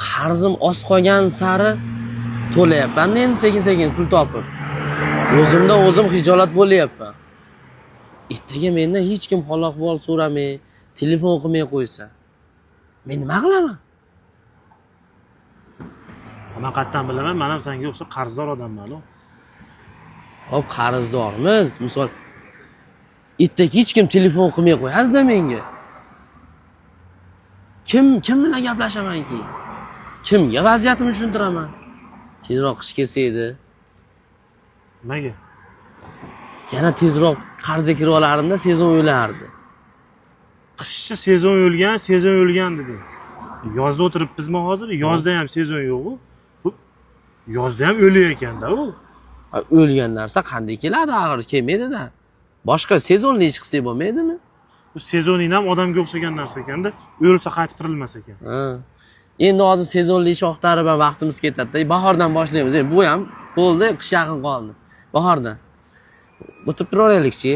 qarzim oz qolgan sari to'layapman endi sekin-sekin pul topib. O'zimdan o'zim xijolat bo'lyapman. Ertaga mendan hech kim hol-ahvol so'ramay, telefon qilmay qo'ysa, men nima qilaman? Men qayerdan bilaman, men ham senga o'xshab qarzdor odamman-ku. Hop, qarzdormiz. Misol ertaga hech kim telefon qilmay qo'yadi-da menga. Kim bilan gaplashamanki? Kimga vaziyatimni tushuntiraman? Tezroq qish kelsa edi. Nimaga? Yana tezroq qarzga kirib olardim-da, sezon o'ylardi. Qishcha sezon o'lgan dedi. Yozda o'tiribmizmi hozir? Yozda ham sezon yo'q-ku. Bu yozda ham o'liy ekanda u. O'lgan narsa qanday keladi axir? Kelmaydi-da. Boshqa sezonli ish qilsak bo'lmaydimi? Bu sezoning ham odamga o'xshagan narsa ekanda, o'lsa qaytib tirilmas ekan. Ha. Endi hozir sezonli ish oqtarib ham vaqtimiz ketadi-da. Bahordan boshlaymiz. Bu ham bo'ldi, qish yaqin qoldi. Bahordan. O'tib turaveraylik-chi.